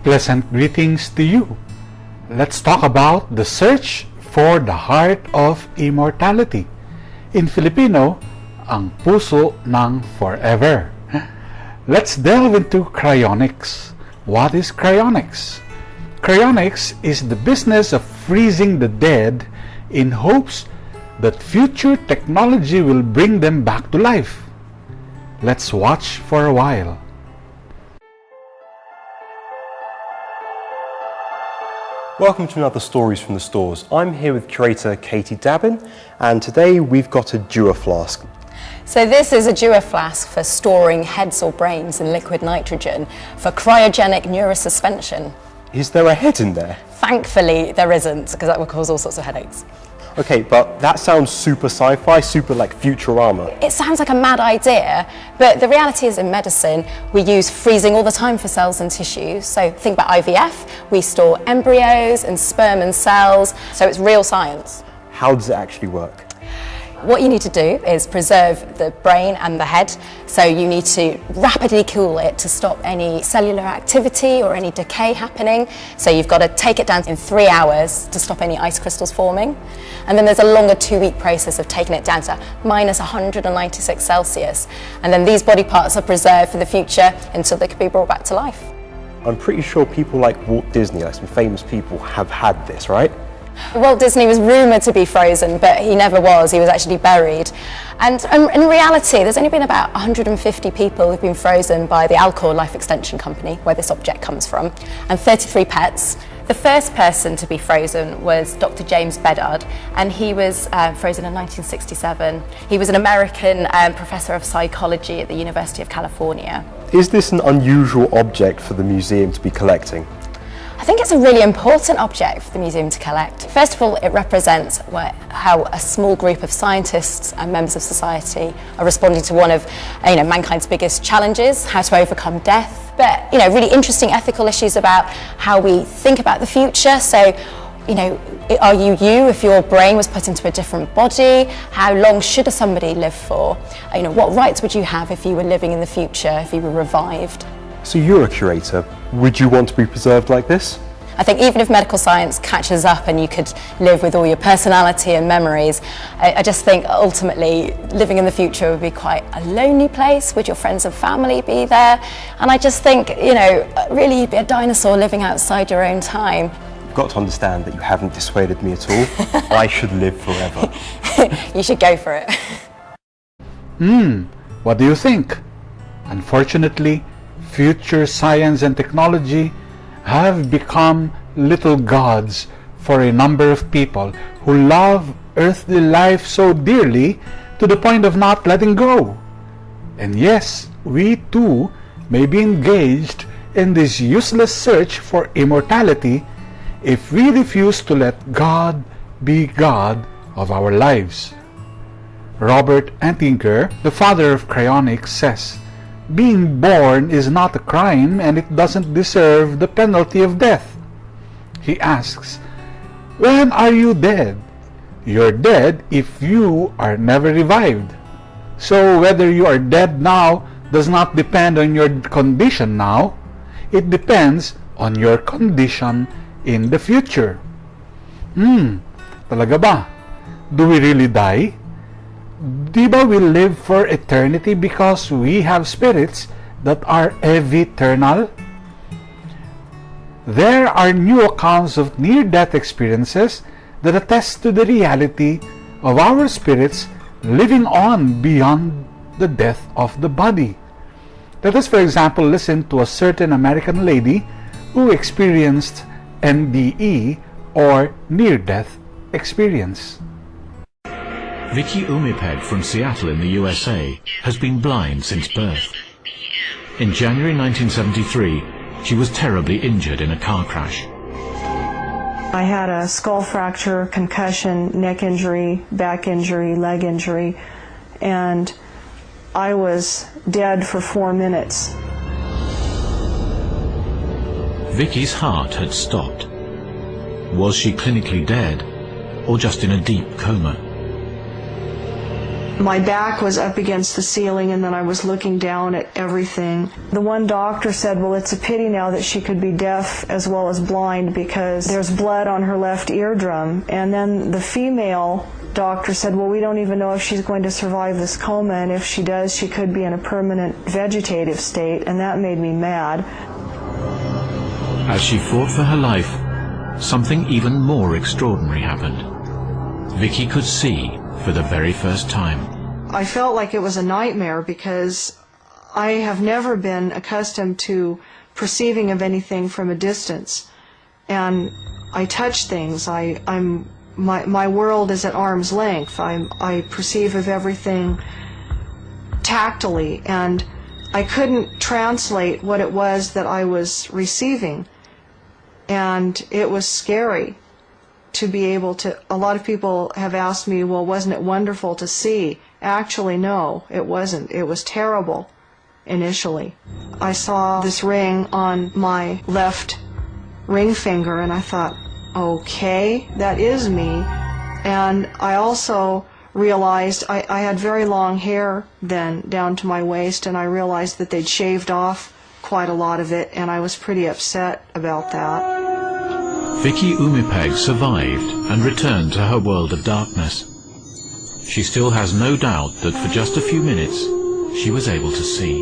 Pleasant greetings to you. Let's talk about the search for the heart of immortality. In Filipino, ang puso ng forever. Let's delve into cryonics. What is cryonics? Cryonics is the business of freezing the dead in hopes that future technology will bring them back to life. Let's watch for a while. Welcome to another Stories from the Stores. I'm here with curator Katie Dabbin, and today we've got a Dewar flask. So this is a Dewar flask for storing heads or brains in liquid nitrogen for cryogenic neurosuspension. Is there a head in there? Thankfully there isn't, because that would cause all sorts of headaches. Okay, but that sounds super sci-fi, super like Futurama. It sounds like a mad idea, but the reality is in medicine we use freezing all the time for cells and tissues. So think about IVF, we store embryos and sperm and cells, so it's real science. How does it actually work? What you need to do is preserve the brain and the head, so you need to rapidly cool it to stop any cellular activity or any decay happening. So you've got to take it down in 3 hours to stop any ice crystals forming. And then there's a longer 2-week process of taking it down to minus 196 Celsius. And then these body parts are preserved for the future until they can be brought back to life. I'm pretty sure people like Walt Disney, like some famous people, have had this, right? Walt Disney was rumoured to be frozen, but he never was. He was actually buried. And in reality, there's only been about 150 people who've been frozen by the Alcor Life Extension Company, where this object comes from, and 33 pets. The first person to be frozen was Dr. James Bedard, and he was frozen in 1967. He was an American professor of psychology at the University of California. Is this an unusual object for the museum to be collecting? I think it's a really important object for the museum to collect. First of all, it represents how a small group of scientists and members of society are responding to one of mankind's biggest challenges, how to overcome death. But really interesting ethical issues about how we think about the future. So, are you if your brain was put into a different body? How long should somebody live for? What rights would you have if you were living in the future, if you were revived? So you're a curator. Would you want to be preserved like this? I think even if medical science catches up and you could live with all your personality and memories, I just think ultimately living in the future would be quite a lonely place. Would your friends and family be there? And I just think, really you'd be a dinosaur living outside your own time. You've got to understand that you haven't dissuaded me at all. I should live forever. You should go for it. What do you think? Unfortunately, future science and technology have become little gods for a number of people who love earthly life so dearly to the point of not letting go. And yes, we too may be engaged in this useless search for immortality if we refuse to let God be God of our lives. Robert Antinker, the father of cryonics, says, "Being born is not a crime and it doesn't deserve the penalty of death." He asks, "When are you dead?" You're dead if you are never revived. So whether you are dead now does not depend on your condition now. It depends on your condition in the future. Talaga ba? Do we really die? Di ba we live for eternity because we have spirits that are eternal? There are new accounts of near-death experiences that attest to the reality of our spirits living on beyond the death of the body. Let us, for example, listen to a certain American lady who experienced NDE, or near-death experience. Vicky Umipeg from Seattle in the USA has been blind since birth. In January 1973, she was terribly injured in a car crash. I had a skull fracture, concussion, neck injury, back injury, leg injury, and I was dead for 4 minutes. Vicky's heart had stopped. Was she clinically dead, or just in a deep coma? my back was up against the ceiling, and then I was looking down at everything. The one doctor said, well, it's a pity now that she could be deaf as well as blind because there's blood on her left eardrum. And then the female doctor said, well, we don't even know if she's going to survive this coma, and if she does, she could be in a permanent vegetative state, and that made me mad. As she fought for her life, something even more extraordinary happened. Vicky could see for the very first time. I felt like it was a nightmare because I have never been accustomed to perceiving of anything from a distance. And I touch things. My world is at arm's length. I perceive of everything tactily, and I couldn't translate what it was that I was receiving. And it was scary to be able to, a lot of people have asked me, well, wasn't it wonderful to see? Actually, no, it wasn't. It was terrible initially. I saw this ring on my left ring finger, and I thought, okay, that is me. And I also realized I had very long hair then down to my waist, and I realized that they'd shaved off quite a lot of it, and I was pretty upset about that. Vicky Umipeg survived and returned to her world of darkness. She still has no doubt that for just a few minutes she was able to see.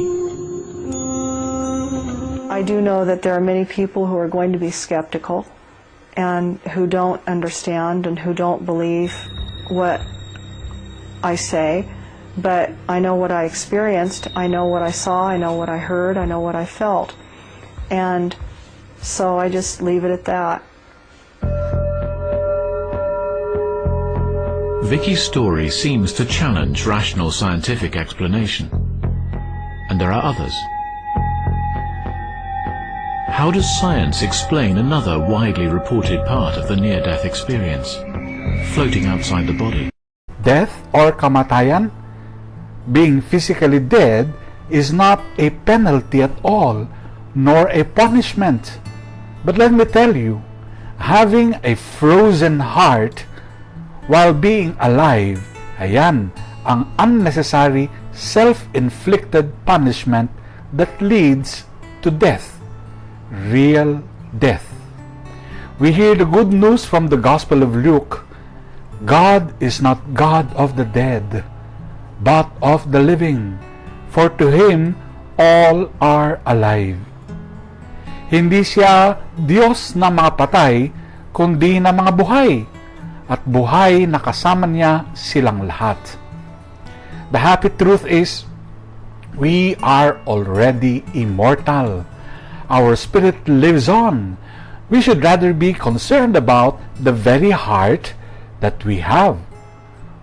I do know that there are many people who are going to be skeptical and who don't understand and who don't believe what I say, but I know what I experienced, I know what I saw, I know what I heard, I know what I felt, and so I just leave it at that. Vicky's story seems to challenge rational scientific explanation, and there are others. How does science explain another widely reported part of the near-death experience, floating outside the body? Death or kamatayan, being physically dead, is not a penalty at all, nor a punishment. But let me tell you, having a frozen heart while being alive, ayan ang unnecessary self-inflicted punishment that leads to death, real death. We hear the good news from the Gospel of Luke. God is not God of the dead, but of the living, for to Him all are alive. Hindi siya Diyos na mga patay, kundi na mga buhay, at buhay na kasama niya silang lahat. The happy truth is, we are already immortal. Our spirit lives on. We should rather be concerned about the very heart that we have,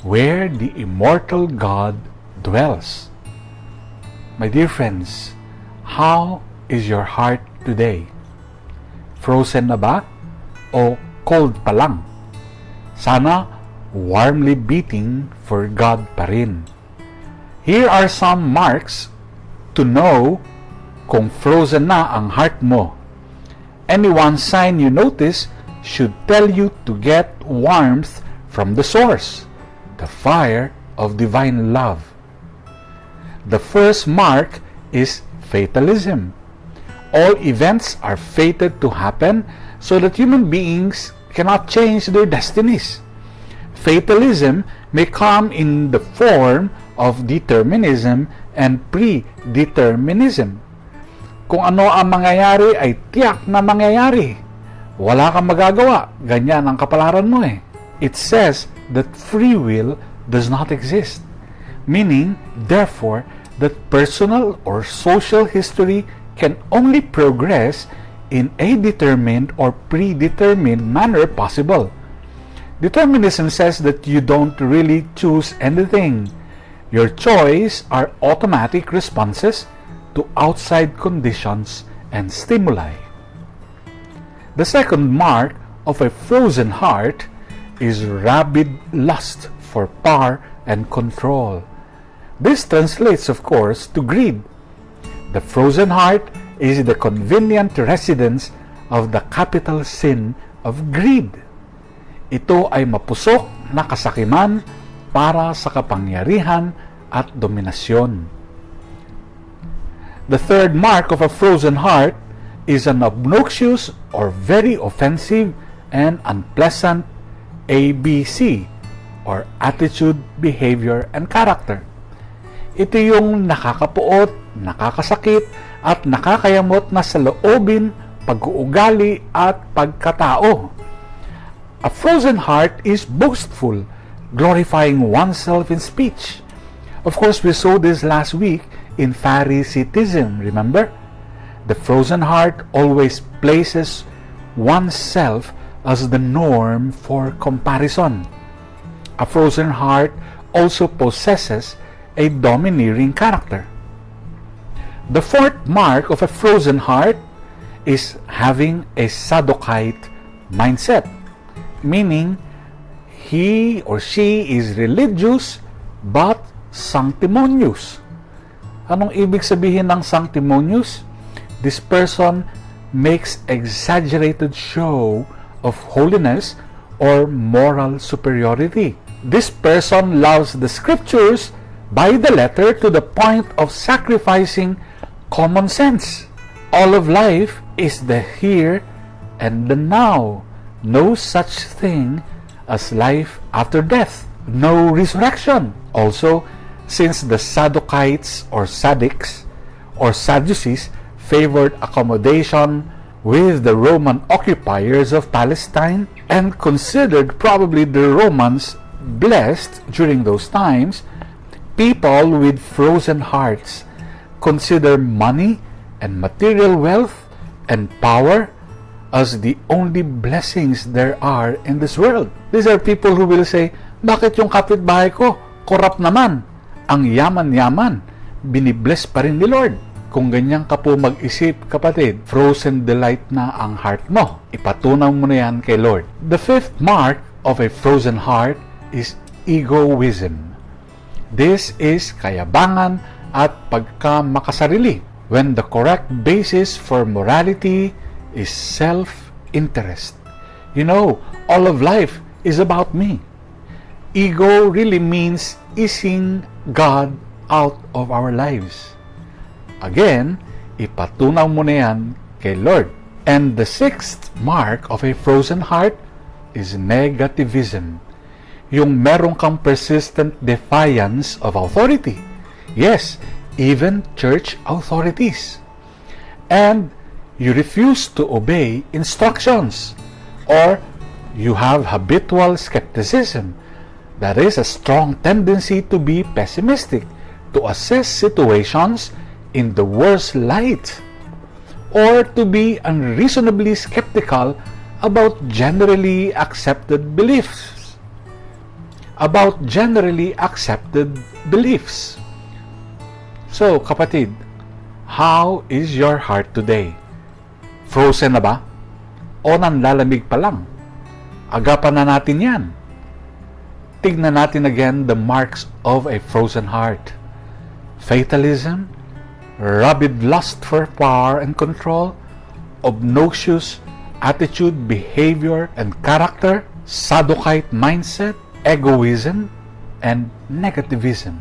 where the immortal God dwells. My dear friends, how is your heart today? Frozen na ba? O cold pa lang? Sana warmly beating for God pa rin. Here are some marks to know kung frozen na ang heart mo. Any one sign you notice should tell you to get warmth from the source, the fire of divine love. The first mark is fatalism. All events are fated to happen so that human beings cannot change their destinies. Fatalism may come in the form of determinism and predeterminism. Kung ano ang mangyayari ay tiyak na mangyayari. Wala kang magagawa. Ganyan ang kapalaran mo eh. It says that free will does not exist. Meaning, therefore, that personal or social history can only progress in a determined or predetermined manner possible. Determinism says that you don't really choose anything. Your choice are automatic responses to outside conditions and stimuli. The second mark of a frozen heart is rabid lust for power and control. This translates, of course, to greed. The frozen heart is the convenient residence of the capital sin of greed. Ito ay mapusok na kasakiman para sa kapangyarihan at dominasyon. The third mark of a frozen heart is an obnoxious or very offensive and unpleasant ABC or attitude, behavior, and character. Ito yung nakakapuot, nakakasakit, at nakakayamot na sa loobin, pag-uugali, at pagkatao. A frozen heart is boastful, glorifying oneself in speech. Of course, we saw this last week in Phariseeism, remember? The frozen heart always places oneself as the norm for comparison. A frozen heart also possesses a domineering character. The fourth mark of a frozen heart is having a Sadducite mindset, meaning he or she is religious but sanctimonious. Anong ibig sabihin ng sanctimonious? This person makes exaggerated show of holiness or moral superiority. This person loves the scriptures by the letter to the point of sacrificing common sense. All of life is the here and the now. No such thing as life after death. No resurrection. Also, since the Sadducites or Sadducs or Sadducees favored accommodation with the Roman occupiers of Palestine and considered probably the Romans blessed during those times, people with frozen hearts consider money and material wealth and power as the only blessings there are in this world. These are people who will say, bakit yung kapitbahay ko, corrupt naman, ang yaman-yaman, binibless pa rin ni Lord. Kung ganyan ka po mag-isip, kapatid, frozen delight na ang heart mo. Ipatunaw mo na yan kay Lord. The fifth mark of a frozen heart is egoism. This is kayabangan at pagkamakasarili, when the correct basis for morality is self-interest. You know, all of life is about me. Ego really means easing God out of our lives. Again, ipatunaw mo na yan kay Lord. And the sixth mark of a frozen heart is negativism. Yung meron kang persistent defiance of authority. Yes, even church authorities. And you refuse to obey instructions, or you have habitual skepticism. That is a strong tendency to be pessimistic, to assess situations in the worst light, or to be unreasonably skeptical about generally accepted beliefs. So, kapatid, how is your heart today? Frozen na ba? O nanlalamig pa lang? Agapan na natin yan. Tignan natin again the marks of a frozen heart. Fatalism, rabid lust for power and control, obnoxious attitude, behavior, and character, Sadducite mindset, egoism, and negativism.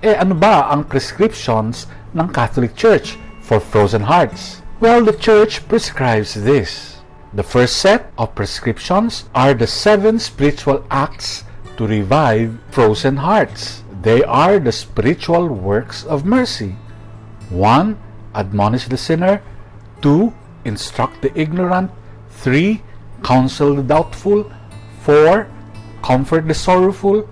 Ano ba ang prescriptions ng Catholic Church for frozen hearts? Well, the Church prescribes this. The first set of prescriptions are the 7 spiritual acts to revive frozen hearts. They are the spiritual works of mercy. 1. Admonish the sinner. 2. Instruct the ignorant. 3. Counsel the doubtful. 4. Comfort the sorrowful.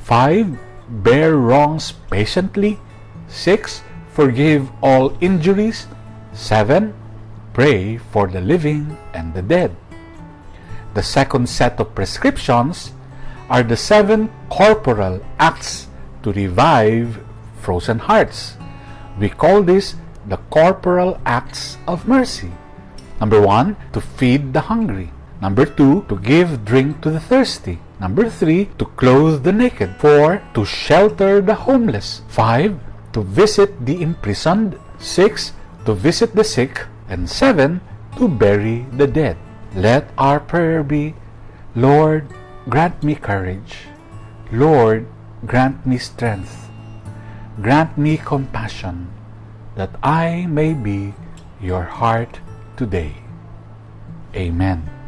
5. Bear wrongs patiently. 6. Forgive all injuries. 7. Pray for the living and the dead. The second set of prescriptions are the 7 corporal acts to revive frozen hearts. We call this the corporal acts of mercy. Number 1, to feed the hungry. Number 2, to give drink to the thirsty. Number 3, to clothe the naked. 4, to shelter the homeless. 5, to visit the imprisoned. 6, to visit the sick. And 7, to bury the dead. Let our prayer be, Lord, grant me courage Lord, grant me strength, grant me compassion, that I may be your heart today. Amen.